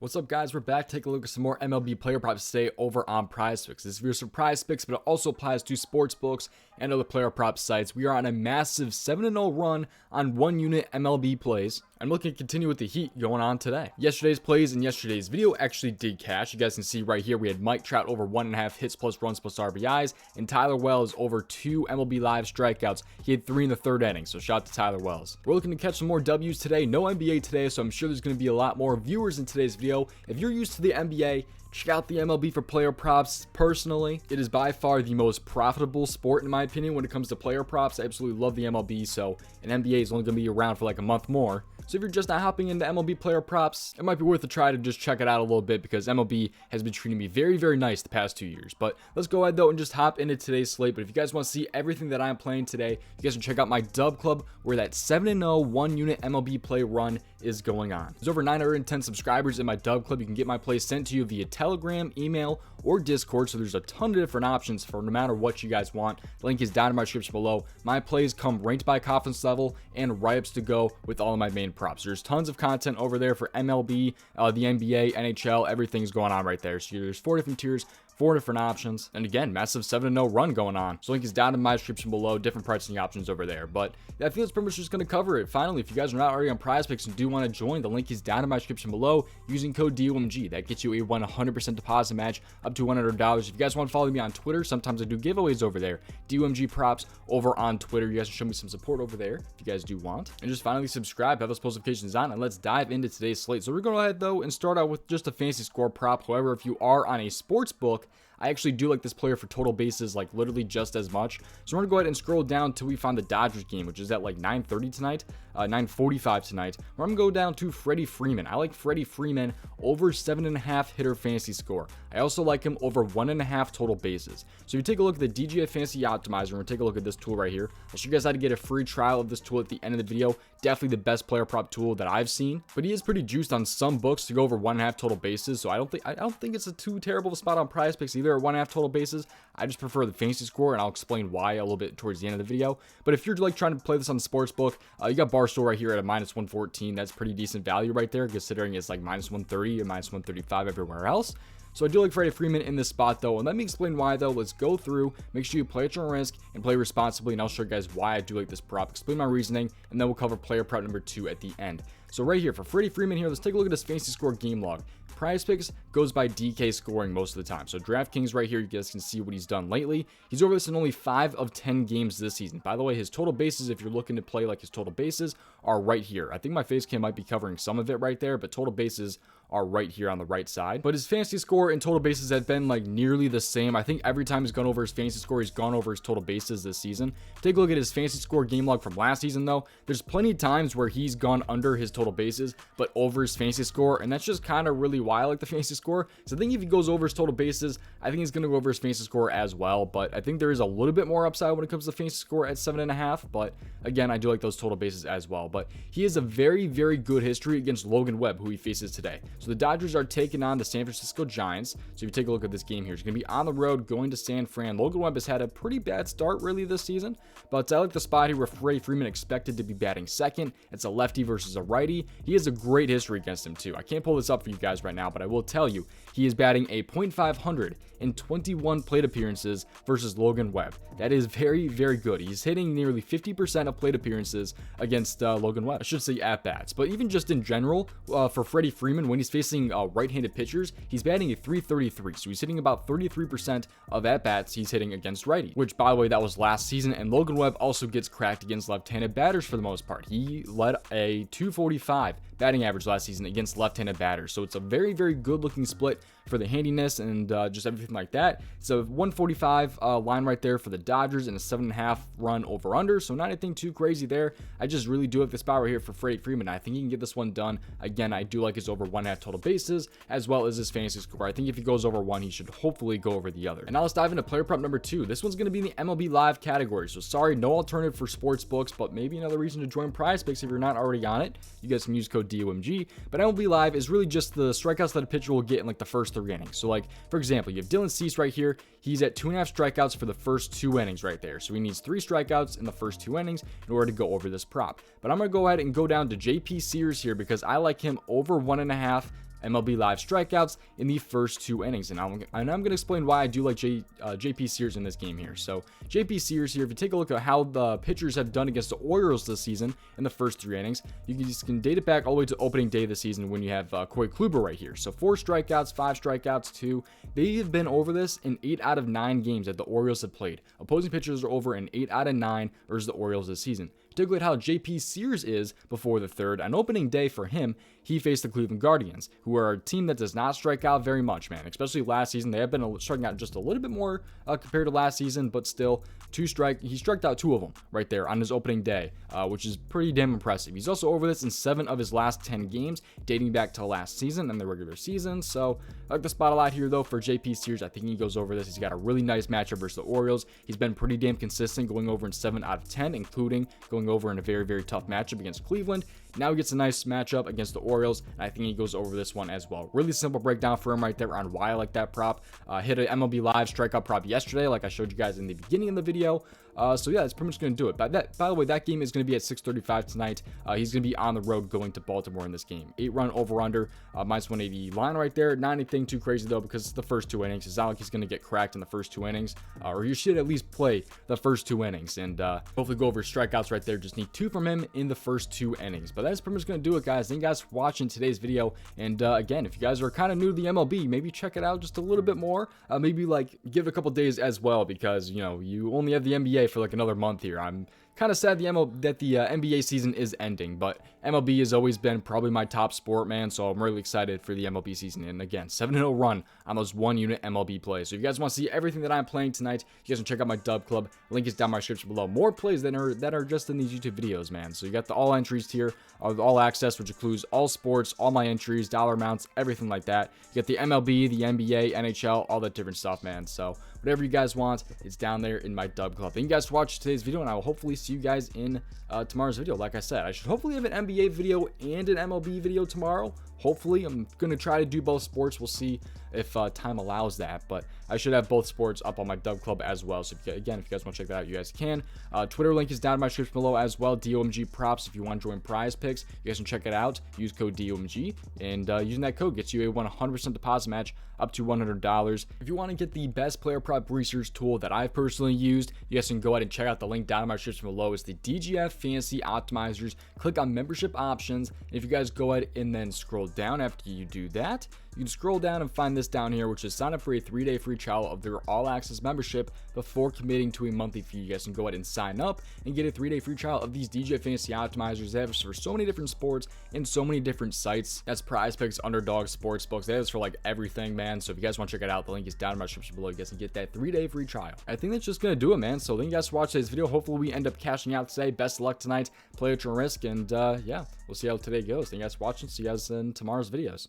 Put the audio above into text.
What's up, guys? We're back. Take a look at some more MLB player props today over on PrizePicks. This video is for PrizePicks, but it also applies to sports books and other player prop sites. We are on a massive 7-0 run on one unit MLB plays. I'm looking to continue with the heat going on today. Yesterday's plays and yesterday's video actually did cash. You guys can see right here we had Mike Trout over 1.5 hits plus runs plus RBIs, and Tyler Wells over 2 MLB Live strikeouts. He had 3 in the third inning, so shout out to Tyler Wells. We're looking to catch some more W's today. No NBA today, so I'm sure there's going to be a lot more viewers in today's video. If you're used to the NBA, check out the MLB for player props. Personally, it is by far the most profitable sport in my opinion when it comes to player props. I absolutely love the MLB, so an NBA is only going to be around for like a month more. So if you're just not hopping into MLB player props, it might be worth a try to just check it out a little bit because MLB has been treating me very, very nice the past 2 years. But let's go ahead though and just hop into today's slate. But if you guys want to see everything that I'm playing today, you guys can check out my Dub Club where that 7-0 one unit MLB play run is going on. There's over 910 subscribers in my Dub Club. You can get my plays sent to you via Telegram, email, or Discord. So there's a ton of different options for no matter what you guys want. The link is down in my description below. My plays come ranked by confidence level and write-ups to go with all of my main props. There's tons of content over there for MLB, the NBA, NHL, everything's going on right there. So there's 4 different tiers, 4 different options, and again, massive 7-0 run going on. So link is down in my description below, different pricing options over there. But I think that's pretty much just going to cover it. Finally, if you guys are not already on PrizePicks and do want to join, the link is down in my description below using code DOMG. That gets you a 100% deposit match up to $100. If you guys want to follow me on Twitter, sometimes I do giveaways over there. DOMG props over on Twitter. You guys can show me some support over there if you guys do want. And just finally subscribe, have those post notifications on, and let's dive into today's slate. So we're going to go ahead though and start out with just a fantasy score prop. However, if you are on a sports book, I actually do like this player for total bases, like literally just as much. So we're gonna go ahead and scroll down till we find the Dodgers game, which is at like 9:30 tonight, 9:45 tonight. Where I'm gonna go down to Freddie Freeman. I like Freddie Freeman over 7.5 hitter fantasy score. I also like him over 1.5 total bases. So if you take a look at the DGF Fantasy Optimizer, we're gonna take a look at this tool right here. I'll show you guys how to get a free trial of this tool at the end of the video. Definitely the best player prop tool that I've seen, but he is pretty juiced on some books to go over 1.5 total bases. So I don't think it's a too terrible spot on PrizePicks either at 1.5 total bases. I just prefer the fantasy score, and I'll explain why a little bit towards the end of the video. But if you're like trying to play this on the sports book, you got Barstool right here at a -114. That's pretty decent value right there, considering it's like -130 and -135 everywhere else. So I do like Freddie Freeman in this spot though, and let me explain why though. Let's go through, make sure you play at your own risk and play responsibly, and I'll show you guys why I do like this prop, explain my reasoning, and then we'll cover player prop number 2 at the end. So right here for Freddie Freeman here, let's take a look at his fantasy score game log. PrizePicks goes by DK scoring most of the time. So DraftKings right here, you guys can see what he's done lately. He's over this in only 5 of 10 games this season. By the way, his total bases, if you're looking to play like his total bases, are right here. I think my face cam might be covering some of it right there, but total bases are right here on the right side. But his fantasy score and total bases have been like nearly the same. I think every time he's gone over his fantasy score, he's gone over his total bases this season. Take a look at his fantasy score game log from last season though. There's plenty of times where he's gone under his total bases, but over his fantasy score, and that's just kind of really why I like the fantasy score. So I think if he goes over his total bases, I think he's going to go over his fantasy score as well. But I think there is a little bit more upside when it comes to fantasy score at 7.5. But again, I do like those total bases as well. But he has a very, very good history against Logan Webb, who he faces today. So the Dodgers are taking on the San Francisco Giants. So if you take a look at this game here, he's going to be on the road going to San Fran. Logan Webb has had a pretty bad start really this season, but I like the spot here where Freddie Freeman expected to be batting second. It's a lefty versus a righty. He has a great history against him too. I can't pull this up for you guys right now, but I will tell you he is batting a .500 in 21 plate appearances versus Logan Webb. That is very, very good. He's hitting nearly 50% of plate appearances against Logan Webb. I should say at bats, but even just in general for Freddie Freeman, when he's facing right-handed pitchers, he's batting a .333. So he's hitting about 33% of at bats he's hitting against righty, which by the way, that was last season. And Logan Webb also gets cracked against left-handed batters for the most part. He led a .245 batting average last season against left-handed batters. So it's a very, very good looking split for the handiness and just everything like that. So 145 line right there for the Dodgers and a 7.5 run over under. So not anything too crazy there. I just really do like this spot right here for Freddie Freeman. I think he can get this one done. Again, I do like his over 1.5 total bases as well as his fantasy score. I think if he goes over one, he should hopefully go over the other. And now let's dive into player prop number 2. This one's going to be in the MLB Live category. So sorry, no alternative for sports books, but maybe another reason to join PrizePicks if you're not already on it. You guys can use code DOMG. But MLB Live is really just the strikeouts that a pitcher will get in like the first 3 innings. So like, for example, you have Dylan Cease right here. He's at 2.5 strikeouts for the first 2 innings right there. So he needs 3 strikeouts in the first 2 innings in order to go over this prop. But I'm going to go ahead and go down to JP Sears here because I like him over 1.5 MLB live strikeouts in the first 2 innings. And I'm going to explain why I do like JP Sears in this game here. So JP Sears here, if you take a look at how the pitchers have done against the Orioles this season in the first 3 innings, you can date it back all the way to opening day of the season when you have Corey Kluber right here. So 4 strikeouts, 5 strikeouts, 2. They have been over this in 8 out of 9 games that the Orioles have played. Opposing pitchers are over in 8 out of 9 versus the Orioles this season. Take a look at how JP Sears is before the 3rd. On opening day for him, he faced the Cleveland Guardians, who are a team that does not strike out very much, man. Especially last season, they have been striking out just a little bit more compared to last season, but still, he struck out 2 of them right there on his opening day, which is pretty damn impressive. He's also over this in 7 of his last 10 games, dating back to last season and the regular season. So I like the spot a lot here, though, for JP Sears. I think he goes over this. He's got a really nice matchup versus the Orioles. He's been pretty damn consistent, going over in 7 out of 10, including going over in a very, very tough matchup against Cleveland. Now he gets a nice matchup against the Orioles, and I think he goes over this one as well. Really simple breakdown for him right there on why I like that prop. Hit an MLB Live strikeout prop yesterday, like I showed you guys in the beginning of the video. So yeah, that's pretty much going to do it. By the way, that game is going to be at 6:35 tonight. He's going to be on the road going to Baltimore in this game. 8-run over/under, minus 180 line right there. Not anything too crazy though, because it's the first 2 innings. It's not like he's going to get cracked in the first 2 innings, or you should at least play the first 2 innings and hopefully go over strikeouts right there. Just need 2 from him in the first 2 innings. But that's pretty much going to do it, guys. Thank you guys for watching today's video. And again, if you guys are kind of new to the MLB, maybe check it out just a little bit more. Maybe like give it a couple days as well, because you know you only have the NBA for like another month here. I'm kind of sad that the NBA season is ending, but MLB has always been probably my top sport, man, so I'm really excited for the MLB season. And again, 7-0 run on those 1-unit MLB plays. So if you guys want to see everything that I'm playing tonight, you guys can check out my Dub Club. Link is down in my description below. More plays that are just in these YouTube videos, man. So you got the all entries tier, all access, which includes all sports, all my entries, dollar amounts, everything like that. You got the MLB, the NBA, NHL, all that different stuff, man. So whatever you guys want, it's down there in my Dub Club. Thank you guys for watching today's video, and I will hopefully see you guys in tomorrow's video. Like I said, I should hopefully have an NBA video and an MLB video tomorrow. Hopefully, I'm going to try to do both sports. We'll see if time allows that, but I should have both sports up on my Dub Club as well. So again, if you guys want to check that out, you guys can. Twitter link is down in my description below as well. DOMG props if you want to join PrizePicks. You guys can check it out. Use code DOMG, and using that code gets you a 100% deposit match up to $100. If you want to get the best player prop research tool that I've personally used, you guys can go ahead and check out the link down in my description below. It's the DGF Fantasy Optimizers. Click on membership options. If you guys go ahead and then scroll down after you do that, you can scroll down and find this down here, which is sign up for a 3-day free trial of their all access membership before committing to a monthly fee. You guys can go ahead and sign up and get a 3-day free trial of these DGF Fantasy Optimizers. They have this for so many different sports and so many different sites. That's PrizePicks, Underdog, Sportsbooks. They have this for like everything, man. So if you guys want to check it out, the link is down in my description below. You guys can get that 3-day free trial. I think that's just gonna do it, man. So thank you guys for watching today's video. Hopefully we end up cashing out today. Best of luck tonight. Play at your risk, and yeah, we'll see how today goes. Thank you guys for watching. See you guys in tomorrow's videos.